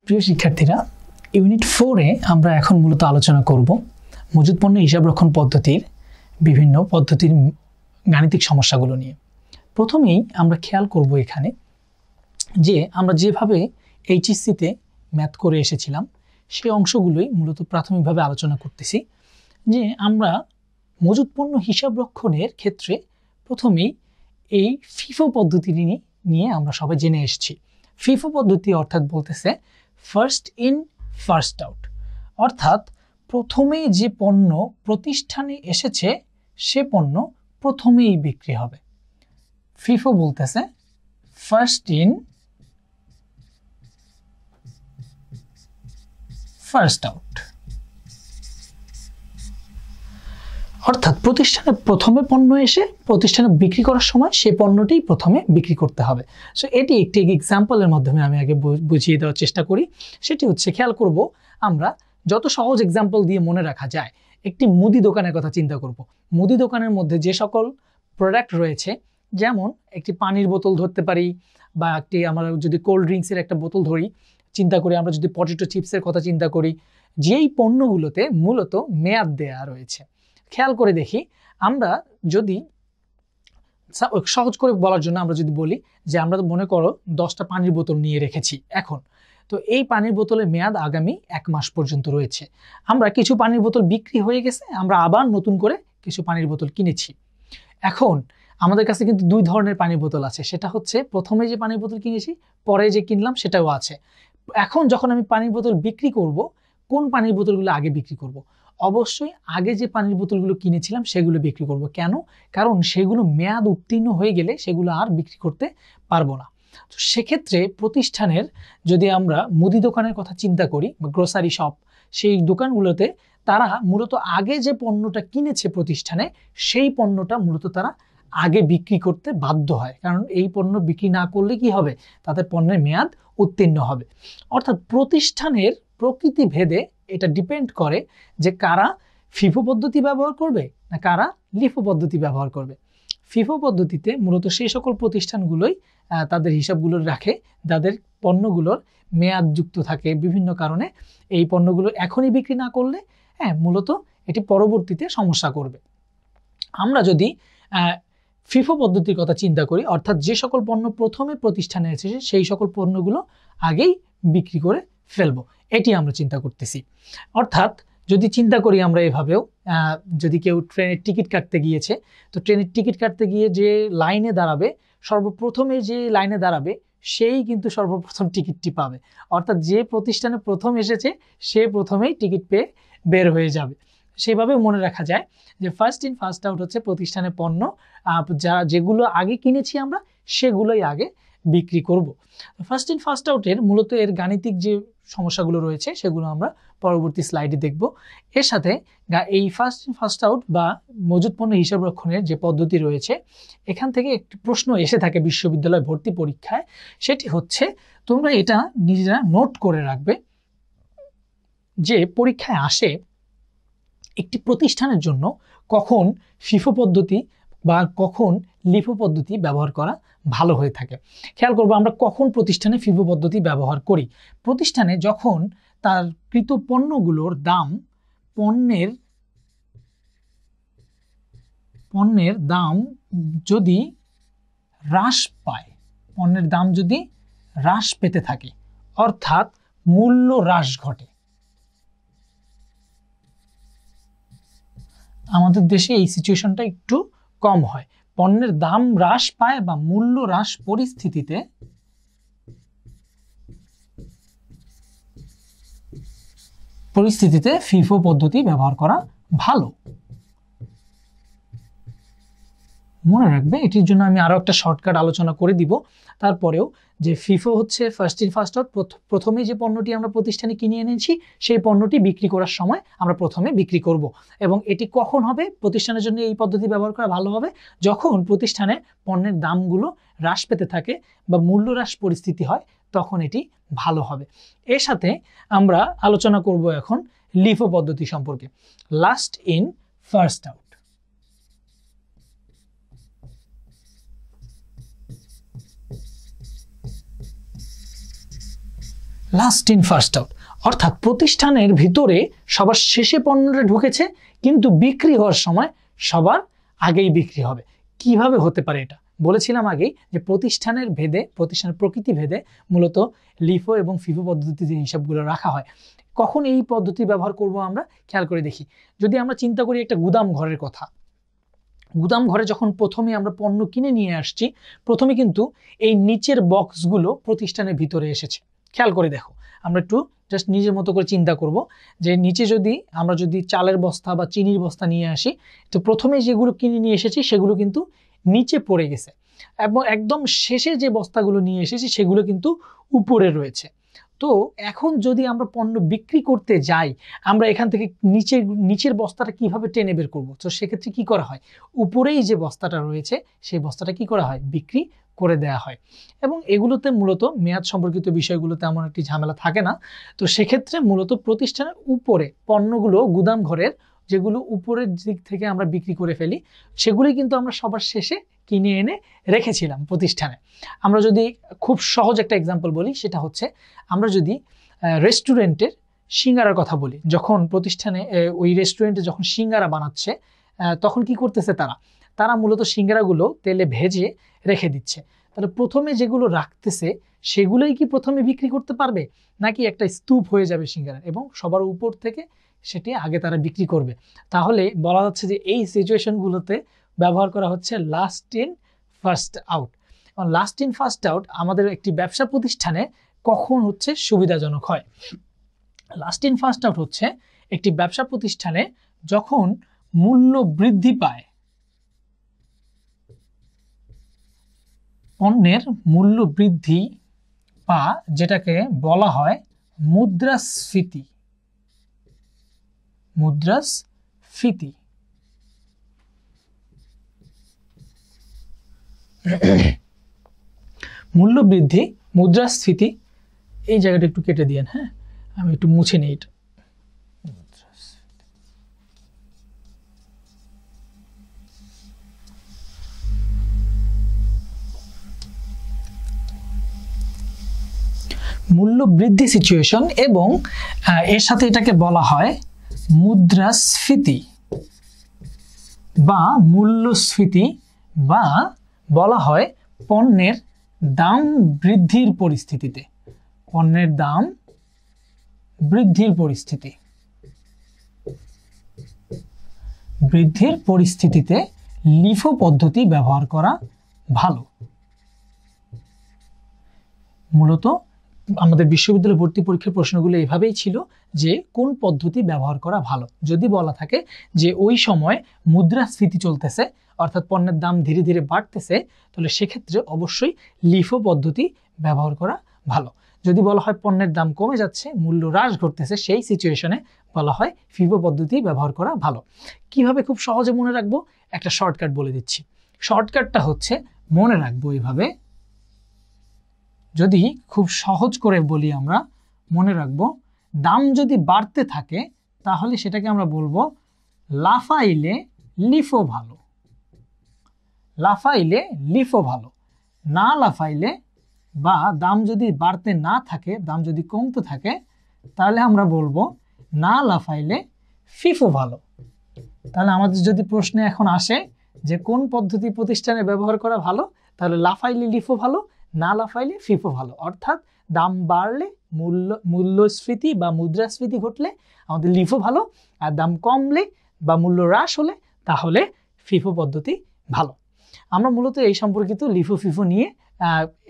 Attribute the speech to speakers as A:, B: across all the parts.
A: প্রিয় শিক্ষার্থীরা, ইউনিট 4-এ আমরা এখন মূলত আলোচনা করব মজুত পণ্য হিসাব রক্ষণ পদ্ধতির বিভিন্ন পদ্ধতির গাণিতিক সমস্যাগুলো নিয়ে। প্রথমেই আমরা খেয়াল করব এখানে যে আমরা যেভাবে এইচএসসিতে ম্যাথ করে এসেছিলাম সেই অংশগুলোই মূলত প্রাথমিকভাবে আলোচনা করতেছি। যে আমরা মজুত পণ্য হিসাব রক্ষণের ক্ষেত্রে প্রথমেই এই ফিফো পদ্ধতি নিয়ে আমরা সবাই জেনে এসেছি। ফিফো পদ্ধতি অর্থাৎ বলতেছে ফার্স্ট ইন ফার্স্ট আউট, অর্থাৎ প্রথমে যে পণ্য প্রতিষ্ঠানে এসেছে সে পণ্য প্রথমেই বিক্রি হবে। ফিফো বলতেছে ফার্স্ট ইন ফার্স্ট আউট, অর্থাৎ প্রতিষ্ঠানে প্রথমে পণ্য এসে প্রতিষ্ঠানে বিক্রি করার সময় সেই পণ্যটি প্রথমে বিক্রি করতে হবে। সো এটি একটি এক্সাম্পলের মাধ্যমে আমি আগে বুঝিয়ে দেওয়ার চেষ্টা করি। সেটি হচ্ছে, খেয়াল করব আমরা যত সহজ এক্সাম্পল দিয়ে মনে রাখা যায়। একটি মুদি দোকানের কথা চিন্তা করব। মুদি দোকানের মধ্যে যে সকল প্রোডাক্ট রয়েছে, যেমন একটি পানির বোতল ধরতে পারি, বা একটি আমরা যদি কোল্ড ড্রিঙ্কসের একটা বোতল ধরি, চিন্তা করি আমরা যদি পটেটো চিপসের কথা চিন্তা করি, যেই পণ্যগুলোতে মূলত মেয়াদ দেয়া রয়েছে। খেয়াল করে দেখি, আমরা যদি সহজ করে বলার জন্য আমরা যদি বলি যে আমরা মনে করো 10টা পানির বোতল নিয়ে রেখেছি এখন, তো এই পানির বোতলের মেয়াদ আগামী 1 মাস পর্যন্ত রয়েছে। আমরা কিছু পানির বোতল বিক্রি হয়ে গেছে, আমরা আবার নতুন করে কিছু পানির বোতল কিনেছি। এখন আমাদের কাছে কিন্তু দুই ধরনের পানির বোতল আছে, সেটা হচ্ছে প্রথমে যে পানির বোতল কিনেছি, পরে যে কিনলাম সেটাও আছে। এখন যখন আমি পানির বোতল বিক্রি করব, কোন পানির বোতলগুলো আগে বিক্রি করব? অবশ্যই আগে যে পানির বোতলগুলো কিনেছিলাম সেগুলো বিক্রি করব। কেন? কারণ সেগুলো মেয়াদ উত্তীর্ণ হয়ে গেলে সেগুলো আর বিক্রি করতে পারবো না। তো সেক্ষেত্রে প্রতিষ্ঠানের, যদি আমরা মুদি দোকানের কথা চিন্তা করি বা গ্রোসারি শপ, সেই দোকানগুলোতে তারা মূলত আগে যে পণ্যটা কিনেছে প্রতিষ্ঠানে, সেই পণ্যটা মূলত তারা আগে বিক্রি করতে বাধ্য হয়। কারণ এই পণ্য বিক্রি না করলে কি হবে? তাদের পণ্যের মেয়াদ উত্তীর্ণ হবে। অর্থাৎ প্রতিষ্ঠানের প্রকৃতি ভেদে এটা ডিপেন্ড করে যে কারা ফিফো পদ্ধতি ব্যবহার করবে না কারা লিফো পদ্ধতি ব্যবহার করবে। ফিফো পদ্ধতিতে মূলত সেই সকল প্রতিষ্ঠানগুলোই তাদের হিসাবগুলো রাখে যাদের পণ্যগুলোর মেয়াদ যুক্ত থাকে বিভিন্ন কারণে। এই পণ্যগুলো এখনই বিক্রি না করলে মূলত এটি পরবর্তীতে সমস্যা করবে। আমরা যদি ফিফো পদ্ধতির কথা চিন্তা করি, অর্থাৎ যে সকল পণ্য প্রথমে প্রতিষ্ঠানে এসেছে সেই সকল পণ্যগুলো আগেই বিক্রি করে ফেলবো, এটি আমরা চিন্তা করতেছি। অর্থাৎ যদি চিন্তা করি আমরা এভাবেও, যদি কেউ ট্রেনের টিকিট কাটতে গিয়েছে, তো ট্রেনের টিকিট কাটতে গিয়ে যে লাইনে দাঁড়াবে, সর্বপ্রথমে যে লাইনে দাঁড়াবে সেই কিন্তু সর্বপ্রথম টিকিটটি পাবে। অর্থাৎ যে প্রতিষ্ঠানে প্রথম এসেছে সে প্রথমেই টিকিট পেয়ে বের হয়ে যাবে। সেভাবে মনে রাখা যায় যে ফার্স্ট ইন ফার্স্ট আউট হচ্ছে প্রতিষ্ঠানের পণ্য যেগুলো আগে কিনেছি আমরা সেগুলোই আগে বিক্রি করব। ফার্স্ট ইন ফার্স্ট আউটের মূলত এর গাণিতিক যে সমস্যাগুলো রয়েছে সেগুলো আমরা পরবর্তী স্লাইডে দেখব। এর সাথে এই ফার্স্ট ইন ফার্স্ট আউট বা মজুত পণ্য হিসাব রক্ষণের যে পদ্ধতি রয়েছে, এখান থেকে একটি প্রশ্ন এসে থাকে বিশ্ববিদ্যালয় ভর্তি পরীক্ষায়। সেটি হচ্ছে, তোমরা এটা নিজেরা নোট করে রাখবে যে পরীক্ষায় আসে একটি প্রতিষ্ঠানের জন্য কখন ফিফো পদ্ধতি বা কখন লিফো পদ্ধতি ব্যবহার করা ভালো হয়ে থাকে। খেয়াল করবো আমরা কখন প্রতিষ্ঠানে ফিফো পদ্ধতি ব্যবহার করি। প্রতিষ্ঠানে যখন তার কৃত পণ্যগুলোর দাম পণ্যের দাম যদি হ্রাস পায়, পণ্যের দাম যদি হ্রাস পেতে থাকে, অর্থাৎ মূল্য হ্রাস ঘটে। আমাদের দেশে এই সিচুয়েশনটা একটু কম হয়। পণ্যের দাম হ্রাস পায় বা মূল্য হ্রাস পরিস্থিতিতে ফিফো পদ্ধতি ব্যবহার করা ভালো। মনে রাখবে, এটির জন্য আমি আরো একটা শর্টকাট আলোচনা করে দিব তারপরেও, যে ফিফো হচ্ছে ফার্স্ট ইন ফার্স্ট আউট। প্রথমে যে পণ্যটি আমরা প্রতিষ্ঠানে কিনে এনেছি সেই পণ্যটি বিক্রি করার সময় আমরা প্রথমে বিক্রি করব। এবং এটি কখন হবে? প্রতিষ্ঠানের জন্য এই পদ্ধতি ব্যবহার করা ভালো হবে যখন প্রতিষ্ঠানে পণ্যের দামগুলো হ্রাস পেতে থাকে বা মূল্য হ্রাস পরিস্থিতি হয়, তখন এটি ভালো হবে। এর সাথে আমরা আলোচনা করব এখন লিফো পদ্ধতি সম্পর্কে, last in first out. Last in first out, অর্থাৎ প্রতিষ্ঠানের ভিতরে সবার শেষে পণ্যটা ঢুকেছে কিন্তু বিক্রি হওয়ার সময় সবার আগেই বিক্রি হবে। কিভাবে হতে পারে এটা? বলেছিলাম আগেই যে প্রতিষ্ঠানের ভেদে, প্রতিষ্ঠানের প্রকৃতি ভেদে মূলত লিফো এবং ফিফো পদ্ধতিতে যে হিসাবগুলো রাখা হয়। কখন এই পদ্ধতি ব্যবহার করব আমরা খেয়াল করে দেখি। যদি আমরা চিন্তা করি একটা গুদাম ঘরের কথা, গুদাম ঘরে যখন প্রথমে আমরা পণ্য কিনে নিয়ে আসছি, প্রথমে কিন্তু এই নিচের বক্সগুলো প্রতিষ্ঠানের ভিতরে এসেছে। খেয়াল করে দেখো, আমরা একটু জাস্ট নিজের মতো করে চিন্তা করব যে নিচে যদি আমরা চালের বস্তা বা চিনির বস্তা নিয়ে আসি, তো প্রথমে যেগুলো কিনে নিয়ে এসেছি সেগুলো কিন্তু নিচে পড়ে গেছে, এবং একদম শেষে যে বস্তাগুলো নিয়ে এসেছি সেগুলো কিন্তু উপরে রয়েছে। তো এখন যদি আমরা পণ্য বিক্রি করতে যাই, আমরা এখান থেকে নিচের বস্তাটা কিভাবে টেনে বের করব? তো সেক্ষেত্রে কি করা হয়, উপরেই যে বস্তাটা রয়েছে সেই বস্তাটা কি করা হয়, বিক্রি করে দেয়া হয়। এবং এগুলোতে মূলত মেয়াদ সম্পর্কিত বিষয়গুলোতে এমন একটি ঝামেলা থাকে না। তো সেক্ষেত্রে মূলত প্রতিষ্ঠানের উপরে পণ্যগুলো, গুদাম ঘরের যেগুলো উপরের দিক থেকে আমরা বিক্রি করে ফেলি, সেগুলি কিন্তু আমরা সবার শেষে কিনে এনে রেখেছিলাম প্রতিষ্ঠানে। আমরা যদি খুব সহজ একটা এক্সাম্পল বলি, সেটা হচ্ছে আমরা যদি রেস্টুরেন্টের সিঙ্গারার কথা বলি, যখন প্রতিষ্ঠানে ওই রেস্টুরেন্টে যখন সিঙ্গারা বানাচ্ছে, তখন কি করতেছে তারা মূলত সিঙ্গারাগুলো তেলে ভেজে রেখে দিচ্ছে। তাহলে প্রথমে যেগুলো রাখতেছে সেগুলোই কি প্রথমে বিক্রি করতে পারবে, নাকি একটা স্তূপ হয়ে যাবে সিঙ্গারা এবং সবার উপর থেকে সেটি আগে তারা বিক্রি করবে? তাহলে বলা হচ্ছে যে এই সিচুয়েশনগুলোতে ব্যবহার করা হচ্ছে last in first out. Last in first out আমাদের একটি ব্যবসা প্রতিষ্ঠানে কখন হচ্ছে সুবিধাজনক হয়? লাস্ট ইন ফার্স্ট আউট হচ্ছে একটি ব্যবসা প্রতিষ্ঠানে যখন মূল্য বৃদ্ধি পায়, পণ্যের মূল্য বৃদ্ধি বা যেটাকে বলা হয় মুদ্রাস্ফীতি। মুদ্রাস্ফীতি মূল্য বৃদ্ধি, মুদ্রাস্ফীতি, এই জায়গাটা একটু কেটে দিয়েন, হ্যাঁ, আমি একটু মুছে নিই এটা। মূল্য বৃদ্ধি সিচুয়েশন এবং এর সাথে এটাকে বলা হয় মুদ্রাস্ফীতি বা মূল্যস্ফীতি, বা বলা হয় পণ্যের দাম বৃদ্ধির পরিস্থিতিতে, পণ্যের দাম বৃদ্ধির পরিস্থিতিতে লিফো পদ্ধতি ব্যবহার করা ভালো। মূলত আমাদের বিশ্ববিদ্যালয় ভর্তি পরীক্ষার প্রশ্নগুলো এভাবেই ছিল যে কোন পদ্ধতি ব্যবহার করা ভালো। যদি বলা থাকে যে ওই সময় মুদ্রাস্ফীতি চলতেছে, অর্থাৎ পণ্যের দাম ধীরে ধীরে বাড়তেছে, তাহলে সেক্ষেত্রে অবশ্যই লিফো পদ্ধতি ব্যবহার করা ভালো। যদি বলা হয় পণ্যের দাম কমে যাচ্ছে, মূল্য হ্রাস ঘটতেছে, সেই সিচুয়েশনে বলা হয় ফিফো পদ্ধতি ব্যবহার করা ভালো। কিভাবে খুব সহজে মনে রাখবো, একটা শর্টকাট বলে দিচ্ছি। শর্টকাটটা হচ্ছে মনে রাখবো এইভাবে, যদি খুব সহজ করে বলি আমরা মনে রাখবো, দাম যদি বাড়তে থাকে তাহলে সেটাকে আমরা বলবো লাফাইলে লিফো ভালো। লাফাইলে লিফো ভালো, না লাফাইলে বা দাম যদি বাড়তে না থাকে, দাম যদি কমতে থাকে, তাহলে আমরা বলবো না লাফাইলে ফিফো ভালো। তাহলে আমাদের যদি প্রশ্নে এখন আসে যে কোন পদ্ধতি প্রতিষ্ঠানে ব্যবহার করা ভালো, তাহলে লাফাইলে লিফো ভালো, না লাফাইলে ফিফো ভালো। অর্থাৎ দাম বাড়লে, মূল্যস্ফীতি বা মুদ্রাস্ফীতি ঘটলে আমাদের লিফো ভালো, আর দাম কমলে বা মূল্য হ্রাস হলে তাহলে ফিফো পদ্ধতি ভালো। আমরা মূলত এই সম্পর্কিত লিফো ফিফো নিয়ে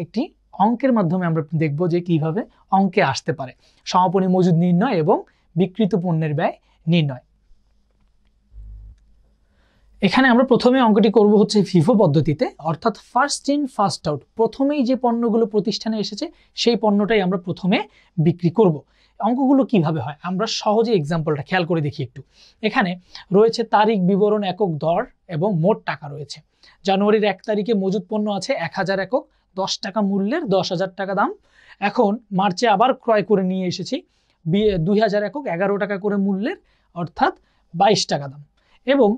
A: একটি অঙ্কের মাধ্যমে আমরা দেখব যে কিভাবে অঙ্কে আসতে পারে সমাপনী মজুদ নির্ণয় এবং বিক্রিত পণ্যের ব্যয় নির্ণয়। এখানে আমরা প্রথমে অঙ্কটি করব হচ্ছে ফিফো পদ্ধতিতে, অর্থাৎ ফার্স্ট ইন ফার্স্ট আউট। প্রথমেই যে পণ্যগুলো প্রতিষ্ঠানে এসেছে সেই পণ্যটাই আমরা প্রথমে বিক্রি করব। অঙ্কগুলো কিভাবে হয় আমরা সহজে এক্সাম্পলটা খেয়াল করে দেখি একটু। এখানে রয়েছে তারিখ, বিবরণ, একক, দর এবং মোট টাকা রয়েছে। জানুয়ারির 1 তারিখে মজুদ পণ্য আছে 1000 একক, 10 টাকা মূল্যের, 10,000 টাকা দাম। এখন মার্চে আবার ক্রয় করে নিয়ে এসেছি 2000 একক, 11 টাকা করে মূল্যের, অর্থাৎ 22 টাকা দাম। এবং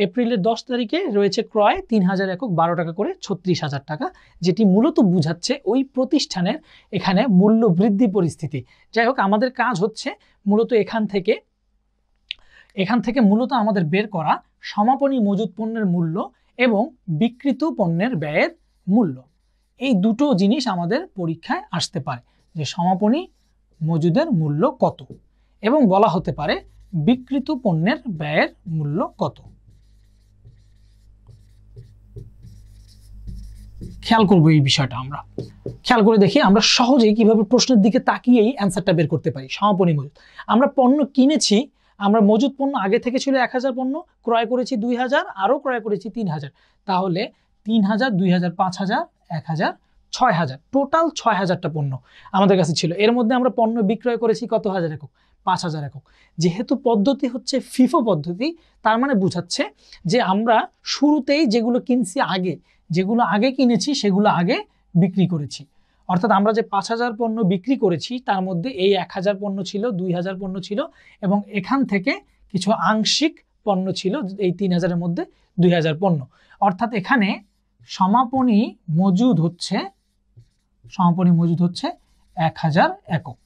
A: এপ্রিলের 10 তারিখে রয়েছে ক্রয় 3000 একক 12 টাকা করে 36,000 টাকা, যেটি মূলত বুঝাচ্ছে ওই প্রতিষ্ঠানের এখানে মূল্য বৃদ্ধি পরিস্থিতি। যাই হোক, আমাদের কাজ হচ্ছে মূলত এখান থেকে মূলত আমাদের বের করা সমাপনী মজুদ পণ্যের মূল্য এবং বিক্রিত পণ্যের ব্যয়ের মূল্য। এই দুটো জিনিস আমাদের পরীক্ষায় আসতে পারে, যে সমাপনী মজুদের মূল্য কত এবং বলা হতে পারে বিক্রিত পণ্যের ব্যয়ের মূল্য কত। খেয়াল করব এই বিষয়টা, আমরা খেয়াল করে দেখি আমরা সহজেই কিভাবে প্রশ্নের দিকে তাকিয়েই অ্যান্সারটা বের করতে পারি। সমাপনী মজুদ, আমরা পণ্য কিনেছি, আমরা মজুদ পণ্য আগে থেকে ছিল 1000 পণ্য, ক্রয় করেছি 2000, আরও ক্রয় করেছি 3000, তাহলে 3000, 2000, 5000, 1000, 6000, টোটাল 6000টা পণ্য আমাদের কাছে ছিল। এর মধ্যে আমরা পণ্য বিক্রয় করেছি কত হাজার একক? 5000 একক। যেহেতু পদ্ধতি হচ্ছে ফিফো পদ্ধতি, তার মানে বোঝাচ্ছে যে আমরা শুরুতেই যেগুলো কিনছি যেগুলো আগে কিনেছি সেগুলো আগে বিক্রি করেছি। অর্থাৎ আমরা যে 5000 পণ্য বিক্রি করেছি তার মধ্যে এই 1000 পণ্য ছিল, 2000 পণ্য ছিল এবং এখান থেকে কিছু আংশিক পণ্য ছিল, এই 3000-এর মধ্যে 2000 পণ্য। অর্থাৎ এখানে সমাপনী মজুদ হচ্ছে 1000 একক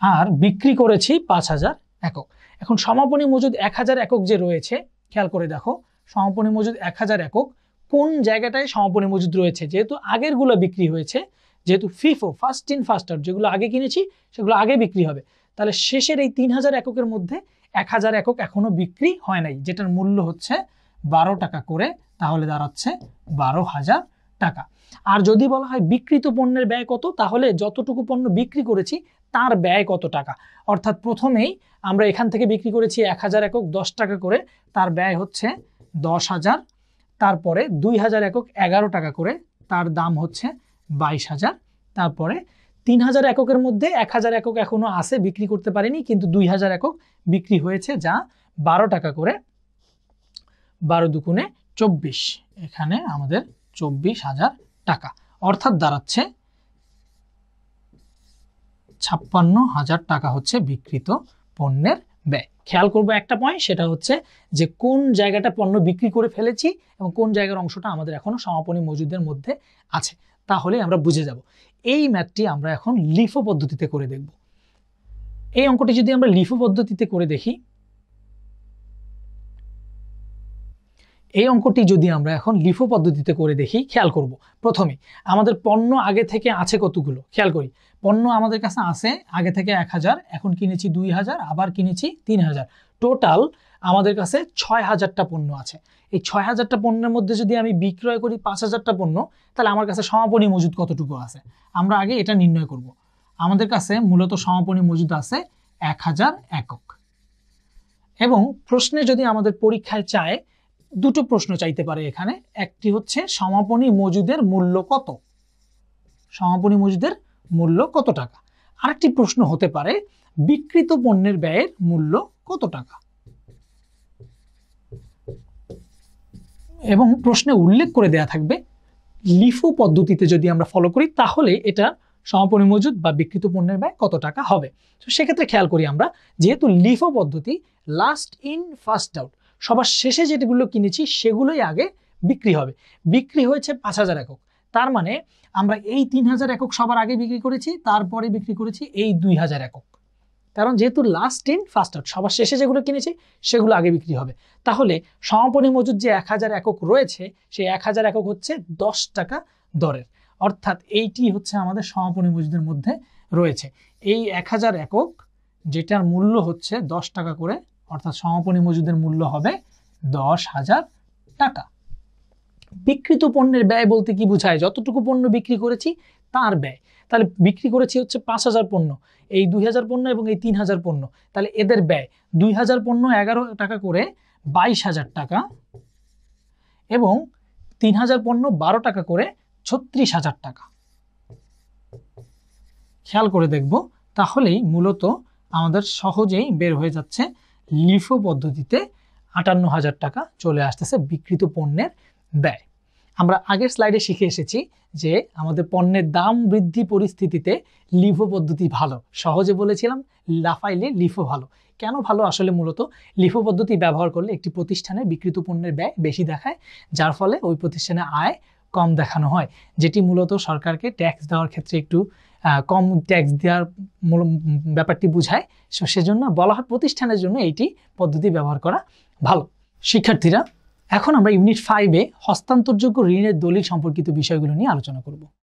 A: আর বিক্রি করেছি 5000 একক। এখন সমাপনী মজুদ 1000 একক যে রয়েছে, খেয়াল করে দেখো সমাপনী মজুদ 1000 একক কোন জায়গাটায় সমাপনী মজুদ রয়েছে। যেহেতু আগেরগুলো বিক্রি হয়েছে, যেহেতু FIFO first in first out, যেগুলো আগে কিনেছি সেগুলো আগে বিক্রি হবে, তাহলে শেষের এই 3000 এককের মধ্যে 1000 একক এখনো বিক্রি হয় নাই, যেটার মূল্য হচ্ছে 12 টাকা করে, তাহলে দাঁড়াচ্ছে 12,000 টাকা। আর যদি বলা হয় বিক্রিত পণ্যের ব্যয় কত, তাহলে যতটুকু পণ্য বিক্রি করেছি তার ব্যয় কত টাকা। অর্থাৎ প্রথমেই আমরা এখান থেকে বিক্রি করেছি 1000 একক 10 টাকা করে, তার ব্যয় হচ্ছে 10,000, তারপরে 2000 একক 11 টাকা করে, তার দাম হচ্ছে 22,000, তারপরে 3000 এককের মধ্যে 1000 একক এখনো আছে, বিক্রি করতে পারিনি, কিন্তু 2000 একক বিক্রি হয়েছে, যা 12 টাকা করে, 12 দুগুণে 24, এখানে আমাদের 24,000 টাকা, অর্থাৎ দাঁড়াচ্ছে 56,000 টাকা হচ্ছে বিক্রিত পণ্যের ব্যয়। খেয়াল করবো একটা পয়েন্ট, সেটা হচ্ছে যে কোন জায়গাটা পণ্য বিক্রি করে ফেলেছি এবং কোন জায়গার অংশটা আমাদের এখনো সমাপনী মজুদের মধ্যে আছে, তাহলে আমরা বুঝে যাব। এই ম্যাথটি আমরা এখন লিফো পদ্ধতিতে করে দেখব। এই অঙ্কটি যদি আমরা লিফো পদ্ধতিতে করে দেখি, খেয়াল করব প্রথমে আমাদের পণ্য আগে থেকে আছে কতগুলো, খেয়াল করি পণ্য আমাদের কাছে আছে আগে থেকে 1000, এখন কিনেছি 2000, আবার কিনেছি 3000, টোটাল আমাদের কাছে 6000টা পণ্য আছে। এই 6000টা পণ্যের মধ্যে যদি আমি বিক্রয় করি 5000টা পণ্য, তাহলে আমার কাছে সমাপনী মজুদ কতটুকু আছে আমরা আগে এটা নির্ণয় করব। আমাদের কাছে মূলত সমাপনী মজুদ আছে 1000 একক, এবং প্রশ্নে যদি আমাদের পরীক্ষায় চায়, দুটো প্রশ্ন চাইতে পারে এখানে, একটি হচ্ছে সমাপনী মজুদের মূল্য কত, সমাপনী মজুদের মূল্য কত টাকা, আরেকটি প্রশ্ন হতে পারে বিক্রিত পণ্যের ব্যয়ের মূল্য কত টাকা। এবং প্রশ্নে উল্লেখ করে দেয়া থাকবে লিফো পদ্ধতিতে যদি আমরা ফলো করি তাহলে এটা সমাপনী মজুদ বা বিক্রিত পণ্যের ব্যয় কত টাকা হবে। তো সেক্ষেত্রে খেয়াল করি আমরা, যেহেতু লিফো পদ্ধতি লাস্ট ইন ফার্স্ট আউট, সবার শেষে যেগুলো কিনেছি সেগুলোই আগে বিক্রি হবে। বিক্রি হয়েছে 5000 একক, তার মানে আমরা এই 3000 একক সবার আগে বিক্রি করেছি, তারপরে বিক্রি করেছি এই 2000 একক, কারণ যেহেতু লাস্ট ইন ফার্স্ট আউট, সবার শেষে যেগুলো কিনেছি সেগুলো আগে বিক্রি হবে। তাহলে সমাপনী মজুদ যে 1000 একক রয়েছে, সেই 1000 একক হচ্ছে 10 টাকা দরের, অর্থাৎ এইটি হচ্ছে আমাদের সমাপনী মজুদের মধ্যে রয়েছে। এই 1000 একক যেটার মূল্য হচ্ছে 10 টাকা করে, অর্থাৎ সমাপনী মজুদের মূল্য হবে 10,000 টাকা। বিক্রিত পণ্যের ব্যয় বলতে কি বোঝায়? যতটুকু পণ্য বিক্রি করেছি তার ব্যয়। তাহলে বিক্রি করেছি হচ্ছে 5000 পণ্য, এই 2000 পণ্য এবং এই 3000 পণ্য, তাহলে এদের ব্যয় 2000 পণ্য 11 টাকা করে 22,000 টাকা, এবং 3000 পণ্য 12 টাকা করে 36,000 টাকা। খেয়াল করে দেখব, তাহলেই মূলত আমাদের সহজেই বের হয়ে যাচ্ছে লিফো পদ্ধতিতে 58,000 টাকা চলে আসতেছে বিক্রিত পণ্যের ব্যয়। আমরা আগের স্লাইডে শিখে এসেছি যে আমাদের পণ্যের দাম বৃদ্ধি পরিস্থিতিতে লিফো পদ্ধতি ভালো, সহজে বলেছিলাম লাফাইলে লিফো ভালো। কেন ভালো? আসলে মূলত লিফো পদ্ধতি ব্যবহার করলে একটি প্রতিষ্ঠানের বিক্রিত পণ্যের ব্যয় বেশি দেখায়, যার ফলে ওই প্রতিষ্ঠানের আয় কম দেখানো হয়, যেটি মূলত সরকারকে ট্যাক্স দেওয়ার ক্ষেত্রে একটু কম ট্যাক্স দেওয়ার ব্যাপারটি বোঝায়। সেজন্য বলা হয় প্রতিষ্ঠানের জন্য এইটি পদ্ধতি ব্যবহার করা ভালো। শিক্ষার্থীরা, এখন আমরা ইউনিট 5-এ হস্তান্তরযোগ্য ঋণের দলিল সম্পর্কিত বিষয়গুলো নিয়ে আলোচনা করব।